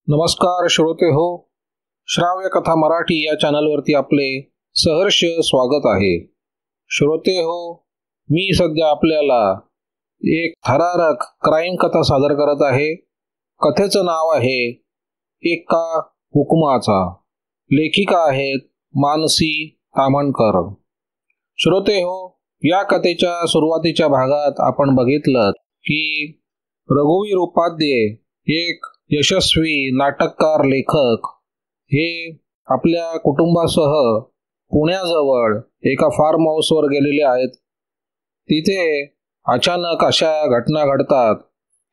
नमस्कार श्रोते हो, श्राव्य कथा मराठी या चॅनलवरती आपले सहर्ष स्वागत आहे. श्रोते हो, मी सध्या आपल्याला एक थरारक क्राईम कथा सादर करत आहे. कथेचं नाव आहे एका हुकुमाचा. लेखिका आहेत मानसी ताम्हणकर. श्रोते हो, या कथेच्या सुरुवातीच्या भागात आपण बघितलं की रघुवीर उपाध्ये एक यशस्वी नाटककार लेखक हे आपल्या कुटुंबासह पुण्याजवळ एका फार्म हाऊसवर गेलेले आहेत. तिथे अचानक अशा घटना घडतात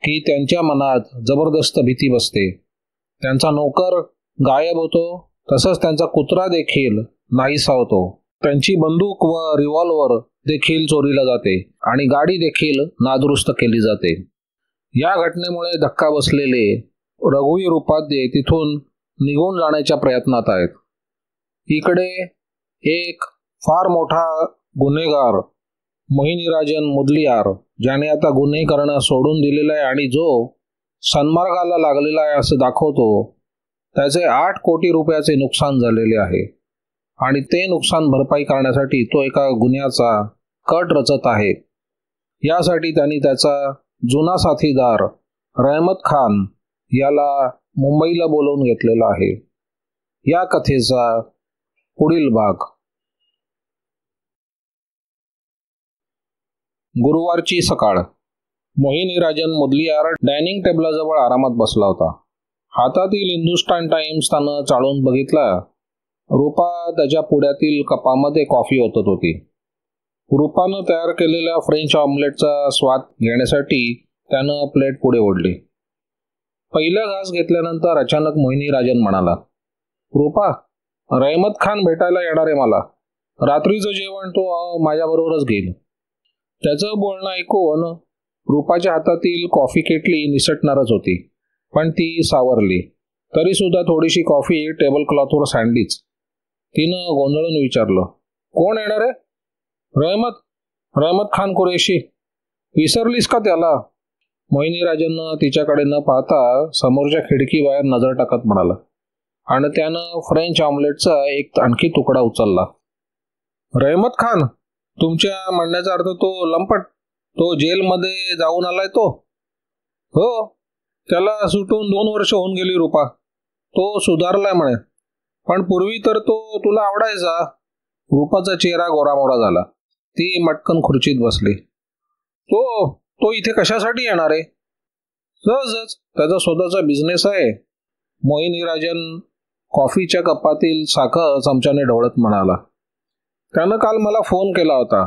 की त्यांच्या मनात जबरदस्त भीती बसते. त्यांचा नोकर गायब होतो, तसंच त्यांचा कुत्रा देखील नाहीसा होतो. त्यांची बंदूक व रिव्हॉल्वर देखील चोरीला जाते आणि गाडी देखील नादुरुस्त केली जाते. या घटनेमुळे धक्का बसलेले रघुवीर उपाध्ये तिथून निघून जाण्याच्या प्रयत्नात आहेत. इकडे एक फार मोठा गुन्हेगार मोहिनीराजन मुदलियार, ज्याने आता गुन्हे करणं सोडून दिलेलं आहे आणि जो सन्मार्गाला लागलेला आहे असं दाखवतो, त्याचे 8 कोटी रुपयाचे नुकसान झालेले आहे आणि ते नुकसान भरपाई करण्यासाठी तो एका गुन्ह्याचा कट रचत आहे. यासाठी त्यांनी त्याचा जुना साथीदार रहमत खान याला मुंबईला बोलवून घेतलेला आहे. या कथेचा पुढील भाग. गुरुवारची सकाळ. मोहिनीराजन मुदलियार डायनिंग टेबलाजवळ आरामात बसला होता. हातातील हिंदुस्तान टाइम्स त्यानं चाळून बघितला. रूपा त्याच्या पुढ्यातील कपामध्ये कॉफी ओतत होती. रूपानं तयार केलेल्या फ्रेंच ऑमलेटचा स्वाद घेण्यासाठी त्यानं प्लेट पुढे ओढली. पहिला घास घेतल्यानंतर अचानक मोहिनीराजन म्हणाला, रूपा, रहमत खान भेटायला येणार आहे मला. रात्रीचं जेवण तो माझ्याबरोबरच घेईल. त्याचं बोलणं ऐकून रूपाच्या हातातील कॉफी केटली निसटणारच होती, पण ती सावरली. तरी सुद्धा थोडीशी कॉफी टेबल क्लॉथवर सांडलीच. तिनं गोंधळून विचारलं, कोण येणार आहे? रहमत खान कुरेशी. विसरलीस का त्याला? मोहिनीराजन तिच्याकडे न पाहता समोरच्या खिडकीबाहेर नजर टाकत म्हणाला आणि त्यानं फ्रेंच ऑमलेटचा एक आणखी तुकडा उचलला. रहमत खान? तुमच्या म्हणण्याचा अर्थ तो लंपट, तो जेलमध्ये जाऊन आलाय तो? हो, त्याला सुटून 2 वर्ष होऊन गेली रूपा. तो सुधारलाय म्हणे, पण पूर्वी तर तो तुला आवडायचा. रूपाचा चेहरा गोरामोडा झाला. ती मटकन खुर्चीत बसली. तो इथे कशासाठी येणार आहे? सहजच, त्याचा स्वतःचा बिझनेस आहे. मोहिनीराजन कॉफीच्या कपातील साखर चमच्याने ढवळत म्हणाला. त्यानं काल मला फोन केला होता.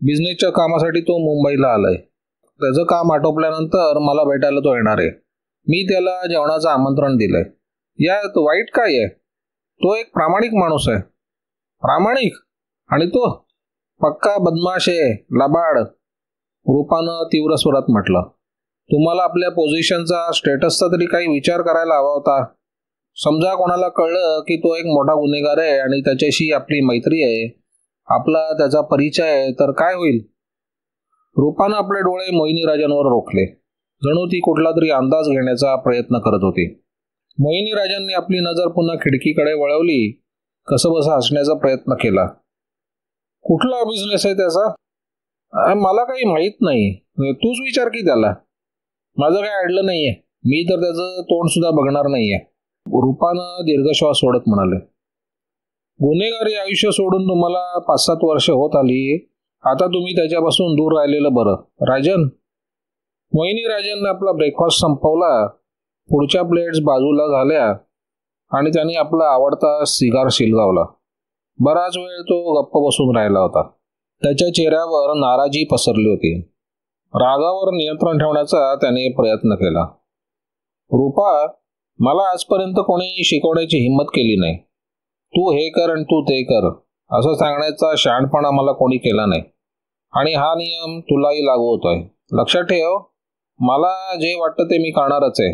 बिझनेसच्या कामासाठी तो मुंबईला आलाय. त्याचं काम आटोपल्यानंतर मला भेटायला तो येणार आहे. मी त्याला जेवणाचं आमंत्रण दिलंय. यात वाईट काय आहे? तो एक प्रामाणिक माणूस आहे. प्रामाणिक? आणि तो पक्का बदमाश आहे, लबाड. रूपानं तीव्र स्वरात म्हटलं. तुम्हाला आपल्या पोझिशनचा, स्टेटसचा तरी काही विचार करायला हवा होता. समजा कोणाला कळलं की तो एक मोठा गुन्हेगार आहे आणि त्याच्याशी आपली मैत्री आहे, आपला त्याचा परिचय आहे, तर काय होईल? रूपानं आपले डोळे मोहिनीराजांवर रोखले. जणू ती कुठला तरी अंदाज घेण्याचा प्रयत्न करत होती. मोहिनीराजांनी आपली नजर पुन्हा खिडकीकडे वळवली. कसंबसं हसण्याचा प्रयत्न केला. कुठला बिझनेस आहे त्याचा? मला काही माहीत नाही. तूच विचार की त्याला. माझं काही अडलं नाहीये. मी तर त्याचं तोंड सुद्धा बघणार नाहीये. रूपानं दीर्घश्वास सोडत म्हणाले. गुन्हेगारी आयुष्य सोडून तुम्हाला 5-7 वर्ष होत आली. आता तुम्ही त्याच्यापासून दूर राहिलेलं बरं. राजन. मोहिनीराजनने आपला ब्रेकफास्ट संपवला. पुढच्या प्लेट्स बाजूला झाल्या आणि त्यांनी आपला आवडता सिगार शिलगावला. बराच वेळ तो गप्प बसून राहिला होता. त्याच्या चेहऱ्यावर नाराजी पसरली होती. रागावर नियंत्रण ठेवण्याचा त्याने प्रयत्न केला. रूपा, मला आजपर्यंत कोणी शिकवण्याची हिंमत केली नाही. तू हे कर आणि तू ते कर असं सांगण्याचा शहाणपणा मला कोणी केला नाही आणि हा नियम तुलाही लागू होतोय. लक्षात ठेव, मला जे वाटतं ते मी करणारच आहे.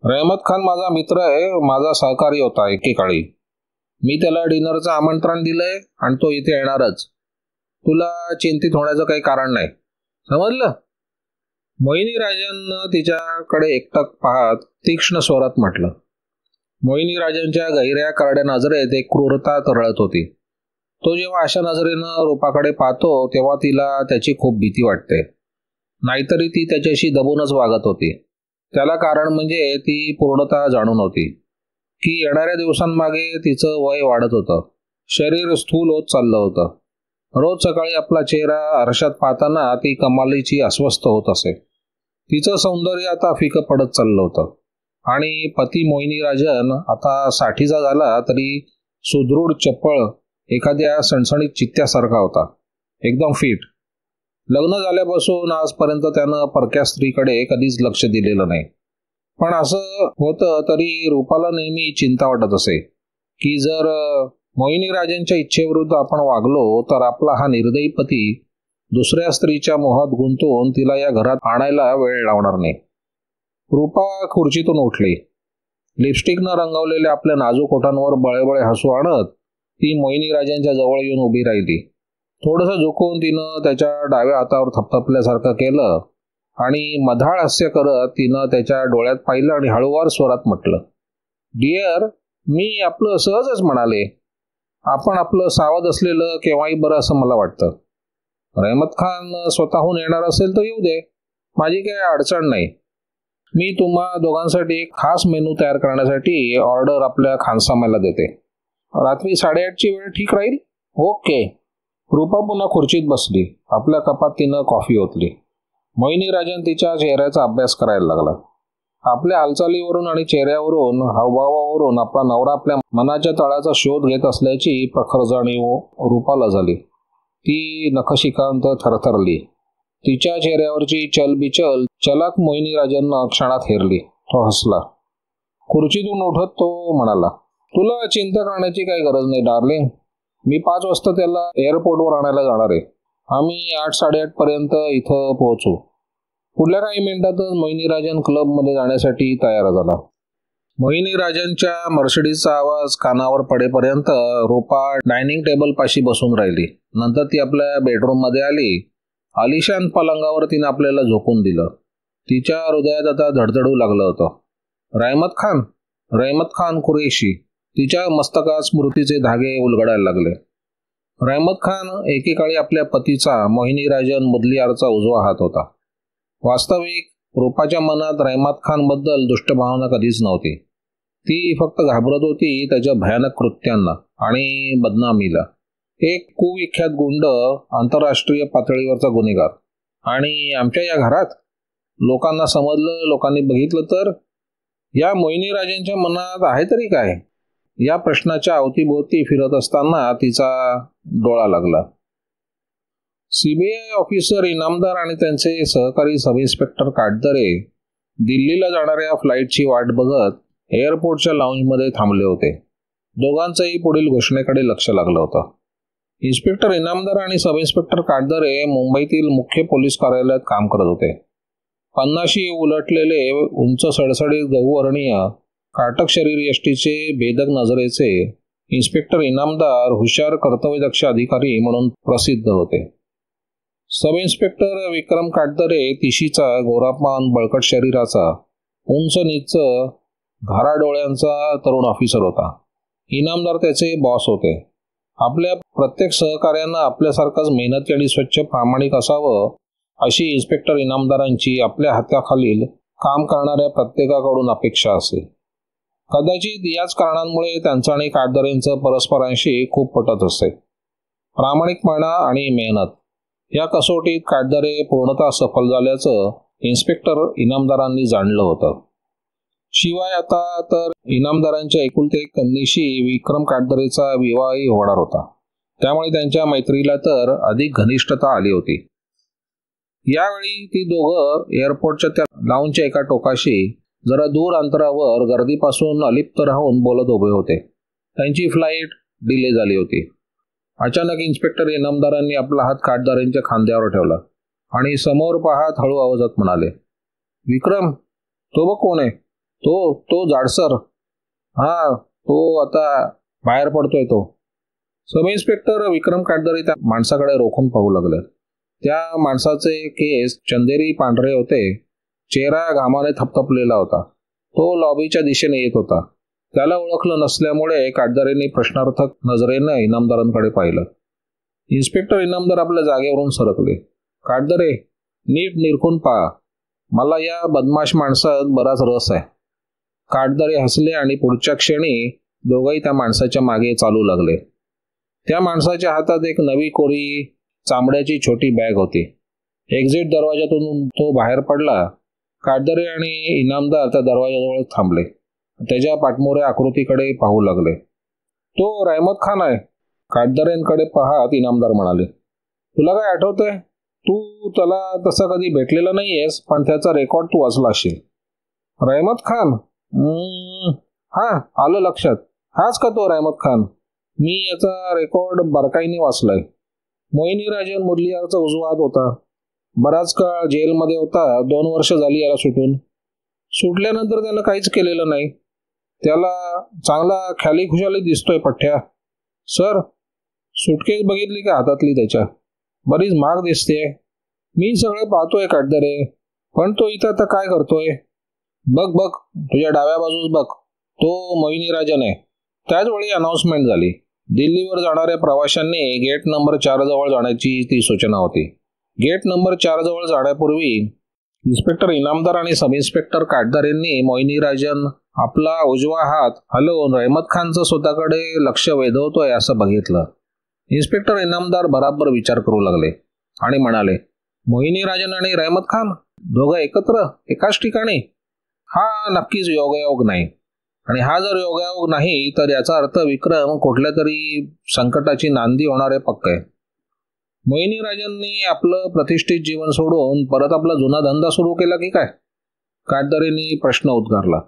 रहमत खान माझा मित्र आहे, माझा सहकारी होता एकेकाळी. मी त्याला डिनरचं आमंत्रण दिलंय आणि तो इथे येणारच. तुला चिंतित होण्याचं काही कारण नाही. समजलं? मोहिनीराजांना तिच्याकडे एकटक पाहत तीक्ष्ण स्वरात म्हटलं. मोहिनी राजांच्या गहिऱ्या करड्या नजरेत एक क्रूरता तरळत होती. तो जेव्हा अशा नजरेनं रूपाकडे पाहतो तेव्हा तिला त्याची खूप भीती वाटते. नाहीतरी ती त्याच्याशी दबूनच वागत होती. त्याला कारण म्हणजे ती पूर्णतः जाणून होती की येणाऱ्या दिवसांमागे तिचं वय वाढत होतं. शरीर स्थूल होत चाललं होतं. रोज सकाळी आपला चेहरा आरशात पाहताना ती कमालीची अस्वस्थ होत असे. तिचं सौंदर्य आता फिकं पडत चाललं होतं आणि पती मोहिनी राजन आता 60चा झाला तरी सुदृढ, चपळ, एखाद्या सणसणीत चित्त्यासारखा होता. एकदम फिट. लग्न झाल्यापासून आजपर्यंत त्यानं परक्या स्त्रीकडे कधीच लक्ष दिलेलं नाही. पण असं होतं तरी रूपाला नेहमी चिंता वाटत असे की जर मोहिनी राजांच्या इच्छेविरुद्ध आपण वागलो तर आपला हा निर्दयी पती दुसऱ्या स्त्रीच्या मोहात गुंतून तिला या घरात आणायला वेळ लावणार नाही. रूपा खुर्चीतून उठली. लिपस्टिकनं रंगवलेल्या आपल्या नाजूक ओठांवर बळेबळे हसू आणत ती मोहिनी राजांच्या जवळ येऊन उभी राहिली. थोडंसं झुकून तिनं त्याच्या डाव्या हातावर थपथपल्यासारखं केलं आणि मधाळ हास्य करत तिनं त्याच्या डोळ्यात पाहिलं आणि हळूवार स्वरात म्हटलं, डिअर, मी आपलं सहजच म्हणाले. आपण आपलं सावध असलेलं केव्हाही बरं असं मला वाटतं. रहमत खान स्वतःहून येणार असेल तर येऊ दे, माझी काही अडचण नाही. मी तुम्हा दोघांसाठी एक खास मेनू तयार करण्यासाठी ऑर्डर आपल्या खानसामाला देते. रात्री 8:30ची वेळ ठीक राहील? ओके. रूपा पुन्हा खुर्चीत बसली. आपल्या कपात तिनं कॉफी ओतली. मोहिनी राजन तिच्या चेहऱ्याचा अभ्यास करायला लागला. आपल्या हालचालीवरून आणि चेहऱ्यावरून, हावभावावरून आपला नवरा आपल्या मनाच्या तळाचा शोध घेत असल्याची प्रखर जाणीव रूपाला झाली. ती नखशिखांत थरथरली. तिच्या चेहऱ्यावरची चलबिचल चलाक मोहिनी राजांना क्षणात हेरली. तो हसला. खुर्चीतून उठत तो म्हणाला, तुला चिंता करण्याची काही गरज नाही डार्लिंग. मी 5 वाजता त्याला एअरपोर्टवर आणायला जाणार आहे. आम्ही 8-8:30 पर्यंत इथं पोहोचू. पुढल्या काही मिनिटातच मोहिनी राजन क्लबमध्ये जाण्यासाठी तयार झाला. मोहिनी राजांच्या मर्सिडीजचा आवाज कानावर पडेपर्यंत रूपा डायनिंग टेबल पाशी बसून राहिली. नंतर ती आपल्या बेडरूममध्ये आली. आलिशान पलंगावर तिने आपल्याला झोपून दिलं. तिच्या हृदयात आता धडधडू लागलं होतं. रहमत खान कुरेशी. तिच्या मस्तकात स्मृतीचे धागे उलगडायला लागले. रहमत खान एकेकाळी आपल्या पतीचा मोहिनी राजन मुदलियारचा उजवा हात होता. वास्तविक रूपाच्या मनात रहमत खान बद्दल दुष्टभावना कधीच नव्हती. ती फक्त घाबरत होती त्याच्या भयानक कृत्यांना आणि बदनामीला. एक कुविख्यात गुंड, आंतरराष्ट्रीय पातळीवरचा गुन्हेगार. आणि आमच्या या घरात लोकांना समजलं, लोकांनी बघितलं तर या मोहिनी राजांच्या मनात आहे तरी काय? या प्रश्नाच्या अवतीभोवती फिरत असताना तिचा डोळा लागला. सीबीआय ऑफिसर इनामदार आणि त्यांचे सहकारी सब इन्स्पेक्टर काटदरे दिल्लीला जाणाऱ्या फ्लाईटची वाट बघत एअरपोर्टच्या लाऊंजमध्ये थांबले होते. दोघांचंही पुढील घोषणेकडे लक्ष लागलं होतं. इन्स्पेक्टर इनामदार आणि सब इन्स्पेक्टर काटदरे मुंबईतील मुख्य पोलीस कार्यालयात काम करत होते. 50शी उलटलेले, उंच सडसडीत गहुवर्णीय, काटक शरीर यष्टीचे, भेदक नजरेचे इन्स्पेक्टर इनामदार हुशार, कर्तव्यदक्ष अधिकारी म्हणून प्रसिद्ध होते. सब इन्स्पेक्टर विक्रम काटदरे तिशीचा, गोरापान, बळकट शरीराचा, उंच नीच, घारा डोळ्यांचा तरुण ऑफिसर होता. इनामदार त्याचे बॉस होते. आपल्या प्रत्येक सहकार्यांना आपल्यासारखाच मेहनती आणि स्वच्छ प्रामाणिक असावं अशी इन्स्पेक्टर इनामदारांची आपल्या हाताखालील काम करणाऱ्या प्रत्येकाकडून अपेक्षा असे. कदाचित याच कारणांमुळे त्यांचं आणि काटदरेंचं परस्परांशी खूप पटत असे. प्रामाणिकपणा आणि मेहनत या कसोटीत काटदरे पूर्णतः सफल झाल्याचं इन्स्पेक्टर इनामदारांनी जाणलं होतं. शिवाय आता तर इनामदारांच्या एकुलते एक कन्येशी विक्रम काटदरेचा विवाहही होणार होता. त्यामुळे त्यांच्या मैत्रीला तर अधिक घनिष्ठता आली होती. यावेळी ती दोघं एअरपोर्टच्या त्या लाऊंजच्या एका टोकाशी जरा दूर अंतरावर गर्दीपासून अलिप्त राहून बोलत उभे होते. त्यांची फ्लाईट डिले झाली होती. अचानक इन्स्पेक्टर इनामदारांनी आपला हात काटदरेंच्या खांद्यावर ठेवला आणि समोर पाहत हळू आवाजात म्हणाले, विक्रम, तो बघ कोण आहे? तो जाडसर. हा, तो आता बाहेर पडतोय तो. सब इन्स्पेक्टर विक्रम काटदरे त्या माणसाकडे रोखून पाहू लागले. त्या माणसाचे केस चंदेरी पांढरे होते. चेहरा घामाने थपथपलेला होता. तो लॉबीच्या दिशेने येत होता. त्याला ओळखलं नसल्यामुळे काटदारेने प्रश्नार्थक नजरेनं इनामदारांकडे पाहिलं. इन्स्पेक्टर इनामदार आपल्या जागेवरून सरकले. काटदारे, नीट निरखून पहा. मला या बदमाश माणसात बराच रस आहे. काटदारे हसले आणि पुढच्या क्षणी दोघंही त्या माणसाच्या मागे चालू लागले. त्या माणसाच्या हातात एक नवी कोरी चामड्याची छोटी बॅग होती. एक्झिट दरवाजातून तो बाहेर पडला. काटदारे आणि इनामदार त्या दरवाजाजवळ थांबले. त्याच्या पाठमोऱ्या आकृतीकडे पाहू लागले. तो रहमत खान आहे. काटदारेंकडे पाहत इनामदार म्हणाले. तुला काय आठवतंय? तू त्याला तसं कधी भेटलेला नाहीयेस, पण त्याचा रेकॉर्ड तू वाचला असशील. रहमत खान? हां, आलं लक्षात. हाच का तो रहमत खान? मी याचा रेकॉर्ड बारकाईने वाचलाय. मोहिनी राजन मुदलियारचा उजवा हात होता. बराच काळ जेलमध्ये होता. 2 वर्ष झाली याला सुटून. सुटल्यानंतर त्यानं काहीच केलेलं नाही. त्याला चांगला ख्याली खुशाली दिसतोय पठ्ठ्या. सर, सुटकेस बघितली का हातातली त्याच्या? बरीच महाग दिसते. मी सगळं पाहतोय काटदारे, पण तो इथं आता काय करतोय? बघ बघ, तुझ्या डाव्या बाजूस बघ. तो मोहिनी राजन आहे. त्याच वेळी अनाउन्समेंट झाली. दिल्लीवर जाणाऱ्या प्रवाशांनी गेट नंबर 4 जवळ जाण्याची ती सूचना होती. गेट नंबर 4 जवळ जाण्यापूर्वी इन्स्पेक्टर इनामदार आणि सब इन्स्पेक्टर काटदारेंनी मोहिनी राजन आपला उजवा हात हलवून रहमत खानचं स्वतःकडे लक्ष वेधवतोय असं बघितलं. इन्स्पेक्टर इनामदार बराबर विचार करू लागले आणि म्हणाले, मोहिनी राजन आणि रहमत खान दोघं एकत्र एकाच ठिकाणी? हा नक्कीच योगायोग नाही. आणि हा जर योगायोग नाही तर याचा अर्थ विक्रम कुठल्या तरी संकटाची नांदी होणारे पक्क आहे. मोहिनी राजननी आपलं प्रतिष्ठित जीवन सोडून परत आपला जुना धंदा सुरू केला की काय? काटदारेंनी प्रश्न उद्गारला,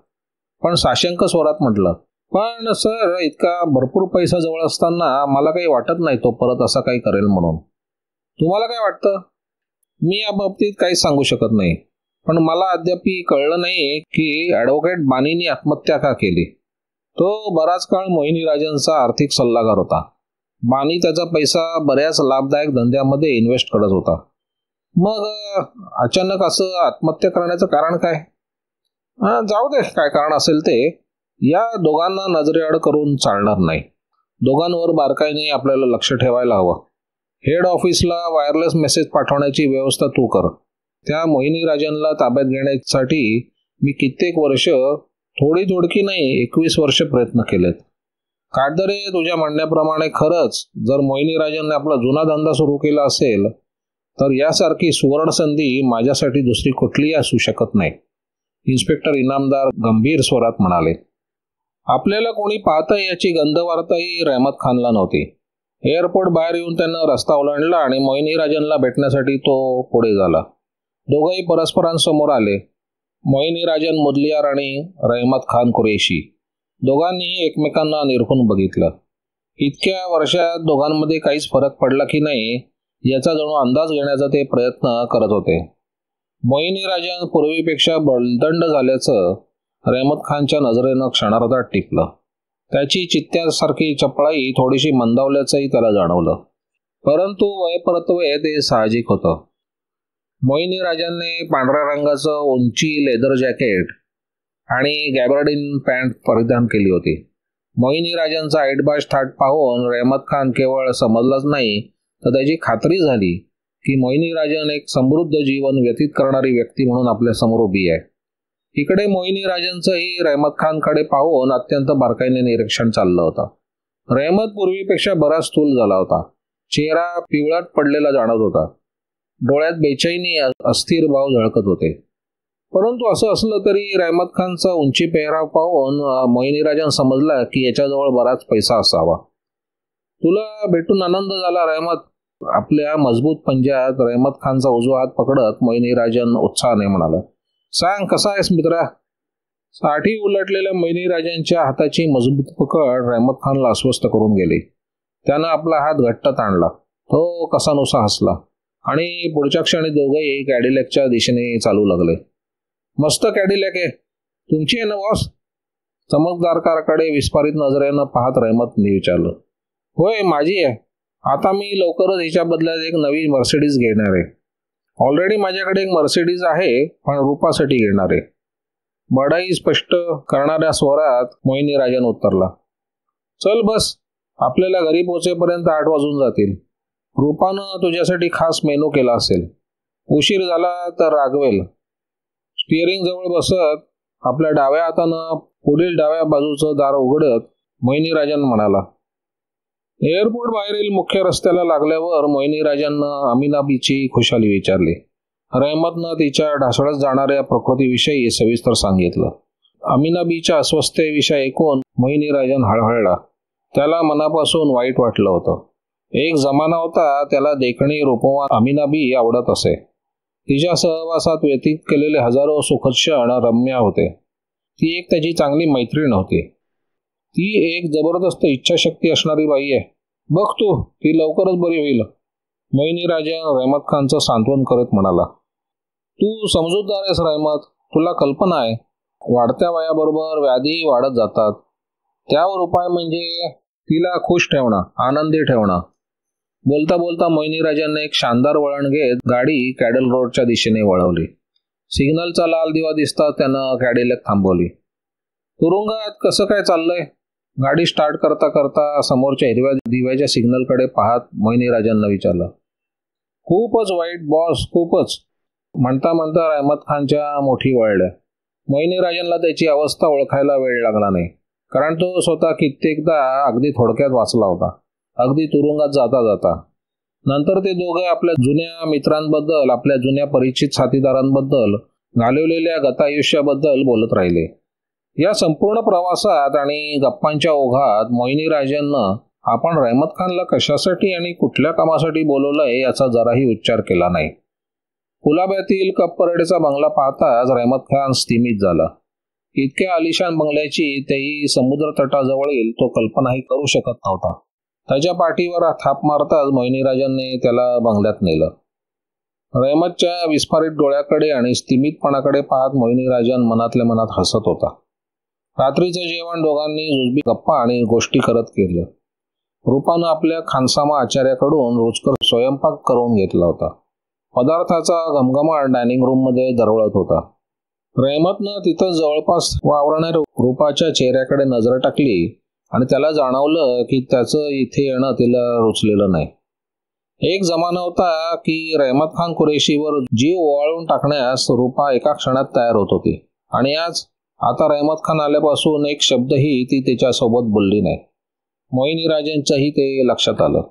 पण साशंक स्वरात म्हटलं. पण सर, इतका भरपूर पैसा जवळ असताना मला काही वाटत नाही तो परत असा काही करेल म्हणून. तुम्हाला काय वाटतं? मी या बाबतीत काहीच सांगू शकत नाही. पण मला अद्याप कळलं नाही की ॲडव्होकेट बानींनी आत्महत्या का केली. तो बराच काळ मोहिनी राजनचा आर्थिक सल्लागार होता. बानी त्याचा पैसा बऱ्याच लाभदायक धंद्यामध्ये इन्व्हेस्ट करत होता. मग अचानक असं आत्महत्या करण्याचं कारण काय? जाऊ दे, काय कारण असेल ते. या दोघांना नजरेआड करून चालणार नाही. दोघांवर बारकाईने आपल्याला लक्ष ठेवायला हवं. हेड ऑफिसला वायरलेस मेसेज पाठवण्याची व्यवस्था तू कर. त्या मोहिनी राजनला ताब्यात घेण्यासाठी मी कित्येक वर्ष, थोडकी नाही 21 वर्ष प्रयत्न केलेत. काटदारे, तुझ्या म्हणण्याप्रमाणे खरंच जर मोहिनी राजनने आपला जुना धंदा सुरू केला असेल तर यासारखी सुवर्ण संधी माझ्यासाठी दुसरी कुठलीही असू शकत नाही. इन्स्पेक्टर इनामदार गंभीर स्वरात म्हणाले. आपल्याला कोणी पाहतंय याची गंधवार्ताही रहमत खानला नव्हती. एअरपोर्ट बाहेर येऊन त्यानं रस्ता ओलांडला आणि मोहिनी राजनला भेटण्यासाठी तो पुढे झाला. दोघंही परस्परांसमोर आले. मोहिनी राजन मुदलियार आणि रहमत खान कुरेशी दोघांनीही एकमेकांना निरखून बघितलं. इतक्या वर्षात दोघांमध्ये काहीच फरक पडला की नाही याचा जणू अंदाज घेण्याचा ते प्रयत्न करत होते. मोहिनी राजन पूर्वीपेक्षा बळदंड झाल्याचं रहमत खानच्या नजरेनं क्षणार्धात टिपलं. त्याची चित्त्यासारखी चपळाई थोडीशी मंदावल्याचंही त्याला जाणवलं. परंतु वयपरत्वे ते साहजिक होतं. मोहिनी राजनने पांढऱ्या रंगाचं उंची लेदर जॅकेट आणि गॅबर्डिन पॅन्ट परिधान केली होती. मोहिनी राजनचा ऐटबाज थाट पाहून रहमत खान केवळ समजलाच नाही तर त्याची खात्री झाली की मोहिनी राजन एक समृद्ध जीवन व्यतीत करणारी व्यक्ती म्हणून आपल्या समोर उभी आहे. इकडे मोहिनी राजनचंही रहमत खानकडे पाहून अत्यंत बारकाईने निरीक्षण चाललं होतं. रहमत पूर्वीपेक्षा बराच स्थूल झाला होता. चेहरा पिवळाट पडलेला जाणवत होता. डोळ्यात बेचैनी अस्थिर भाव झळकत होते. परंतु असं असलं तरी रहमत खानचा उंची पेहराव पाहून मोहिनी राजन समजला की याच्याजवळ बराच पैसा असावा. तुला भेटून आनंद झाला रहमत. आपल्या मजबूत पंजात रहमत खानचा उजवा हात पकडत मोहिनी राजन उत्साहाने म्हणाला. सांग, कसा आहेस मित्रा? साठी उलटलेल्या मोहिनी राजनच्या हाताची मजबूत पकड रहमत खानला अस्वस्थ करून गेली. त्यानं आपला हात घट्ट ताणला. तो कसानुसा हसला आणि पुढच्या क्षणी दोघेही कॅडिलॅकच्या दिशेने चालू लागले. मस्त कॅडिलॅक आहे. तुमची आहे ना बॉस? चमकदार कारकडे विस्फारित नजरेनं पाहत रहमतने विचारलं. होय, माझी आहे. आता मी लवकरच हिच्या बदल्यात एक नवी मर्सिडीज घेणार आहे. ऑलरेडी माझ्याकडे एक मर्सिडीज आहे, पण रूपासाठी घेणार आहे. बडाई स्पष्ट करणाऱ्या स्वरात मोहिनी राजन उत्तरला. चल बस, आपल्याला घरी पोहोचेपर्यंत 8 वाजून जातील. रूपानं तुझ्यासाठी खास मेनू केला असेल. उशीर झाला तर रागवेल. स्टिअरिंग जवळ बसत आपल्या डाव्या हातानं पुढील डाव्या बाजूचं दार उघडत मोहिनी राजन म्हणाला. एअरपोर्ट बाहेरील मुख्य रस्त्याला लागल्यावर मोहिनी राजननं अमिनाबीची खुशाली विचारली. रहमतनं तिच्या ढासळत जाणाऱ्या प्रकृतीविषयी सविस्तर सांगितलं. अमिनाबीच्या अस्वस्थतेविषयी ऐकून मोहिनी राजन हळहळला. त्याला मनापासून वाईट वाटलं होतं. एक जमाना होता त्याला देखणी रूपवान अमिनाबी आवडत असे. तिच्या सहवासात व्यतीत केलेले हजारो सुखद क्षण रम्य होते. ती एक त्याची चांगली मैत्रीण होती. ती एक जबरदस्त इच्छाशक्ती असणारी बाई आहे. बघ तू, ती लवकरच बरी होईल, मोहिनी राजन रहमत खानचं सांत्वन करत म्हणाला. तू समजूतदार आहेस रहमत. तुला कल्पना आहे, वाढत्या वयाबरोबर व्याधी वाढत जातात. त्यावर उपाय म्हणजे तिला खुश ठेवणं, आनंदी ठेवणं. बोलता बोलता मोहिनी राजांनी एक शानदार वळण घेत गाडी कॅडल रोडच्या दिशेने वळवली. सिग्नलचा लाल दिवा दिसताच त्यानं कॅडिलॅक थांबवली. तुरुंगात कसं काय चाललंय? गाडी स्टार्ट करता करता समोरच्या हिरव्या दिव्याच्या सिग्नलकडे पाहत मोहिनी राजांना विचारलं. खूपच वाईट बॉस, खूपच, म्हणता म्हणता रहमत खानच्या मोठी वळल्या. मोहिनी राजनला त्याची अवस्था ओळखायला वेळ लागला नाही, कारण तो स्वतः कित्येकदा अगदी थोडक्यात वाचला होता, अगदी तुरुंगात जाता जाता. नंतर ते दोघे आपल्या जुन्या मित्रांबद्दल, आपल्या जुन्या परिचित साथीदारांबद्दल, घालवलेल्या गतायुष्याबद्दल बोलत राहिले. या संपूर्ण प्रवासात आणि गप्पांच्या ओघात मोहिनी राजननं आपण रहमत खानला कशासाठी आणि कुठल्या कामासाठी बोलवलंय याचा जराही उच्चार केला नाही. कुलाब्यातील कप परेडचा बंगला पाहताच रहमत खान स्थिमित झाला. इतक्या आलिशान बंगल्याची तेही समुद्र तटाजवळील तो कल्पनाही करू शकत नव्हता. त्याच्या पाठीवर थाप मारताच मोहिनी राजांनी त्याला बंगल्यात नेलं. रहमतच्या विस्फारित डोळ्याकडे आणि स्थिमितपणाकडे पाहत मोहिनी राजन मनातल्या मनात हसत होता. रात्रीचं जेवण दोघांनी जुजबी गप्पा आणि गोष्टी करत केलं. रूपानं आपल्या खानसामा आचार्याकडून रुचकर स्वयंपाक करून घेतला होता. पदार्थाचा घमघमाट डायनिंग रूममध्ये दरवळत होता. रहमतनं तिथं जवळपास वावरणाऱ्या रूपाच्या चेहऱ्याकडे नजर टाकली आणि त्याला जाणवलं की त्याचं इथे येणं तिला रुचलेलं नाही. एक जमाना होता की रहमत खान कुरेशीवर जीव ओवाळून टाकण्यास रूपा एका क्षणात तयार होत होती, आणि आता रहमत खान आल्यापासून एक शब्दही ती तिच्यासोबत बोलली नाही. मोहिनी राजांच्याही ते लक्षात आलं.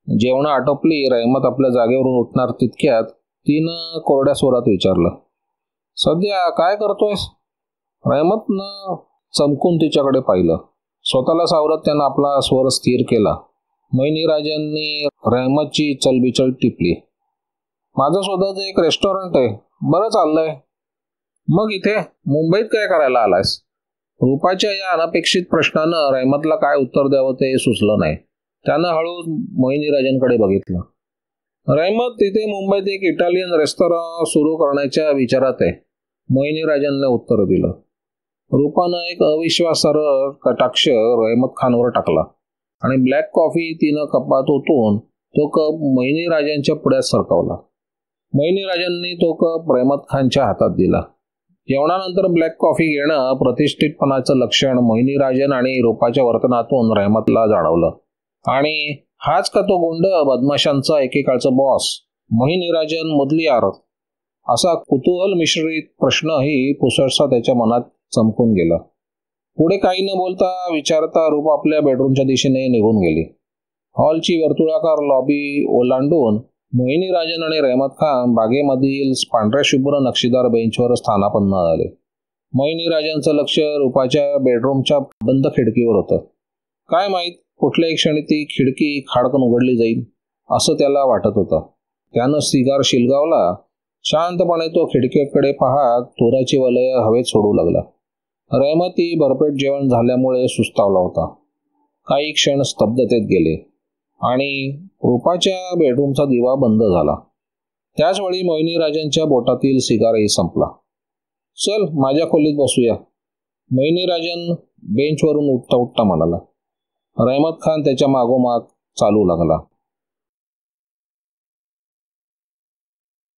जेवणं आटोपली. रहमत आपल्या जागेवरून उठणार तितक्यात तिनं कोरड्या स्वरात विचारलं. सध्या काय करतोयस? रहमतनं चमकून तिच्याकडे पाहिलं. स्वतःला सावरत त्यानं आपला स्वर स्थिर केला. मोहिनी राजांनी रहमतची चलबिचल टिपली. माझं स्वतःचं एक रेस्टॉरंट आहे. बरं चाललंय. मग इथे मुंबईत काय करायला आलायस? रूपाच्या या अनपेक्षित प्रश्नानं रहमतला काय उत्तर द्यावं ते सुचलं नाही. त्यानं हळूच मोहिनी राजांकडे बघितलं. रहमत तिथे मुंबईत एक इटालियन रेस्टॉरंट सुरू करण्याच्या विचारात आहे, मोहिनी राजांनी उत्तर दिलं. रूपानं एक अविश्वासार्ह कटाक्ष रहमत खानवर टाकला आणि ब्लॅक कॉफी तिनं कपात ओतून तो कप मोहिनी राजांच्या पुढ्यात सरकवला. मोहिनी राजांनी तो कप रहमत खानच्या हातात दिला. जेवणानंतर ब्लॅक कॉफी घेणं प्रतिष्ठितपणाचं लक्षण मोहिनी राजन आणि रूपाच्या वर्तनातून रहमतला जाणवलं. आणि हाच का तो गुंड, बदमाशांचा एकेकाळचा बॉस, मोहिनी राजन मुदलियार? असा कुतूहल मिश्रित प्रश्नही पुसटसा त्याच्या मनात चमकून गेला. पुढे काही न बोलता विचारता रूप आपल्या बेडरूमच्या दिशेने निघून गेली. हॉलची वर्तुळाकार लॉबी ओलांडून मोहिनी राजन आणि रहमत खान बागेमधील पांढऱ्या शुभ्र नक्षीदार बेंचवर स्थानापन्न झाले. मोहिनी राजांचं लक्ष रूपाच्या बेडरूमच्या बंद खिडकीवर होतं. काय माहीत, कुठल्याही क्षणी ती खिडकी खाडकन उघडली जाईल असं त्याला वाटत होतं. त्यानं सिगार शिलगावला. शांतपणे तो खिडकीकडे पाहत तुऱ्याची वलय हवेत सोडू लागला. रहमती भरपेट जेवण झाल्यामुळे सुस्तावला होता. काही क्षण स्तब्धतेत गेले आणि रूपाच्या बेडरूमचा दिवा बंद झाला. त्याचवेळी मोहिनी राजांच्या बोटातील सिगारही संपला. चल माझ्या खोलीत बसूया, मोहिनी राजन बेंचवरून उठता उठता म्हणाला. रहमत खान त्याच्या मागोमाग चालू लागला.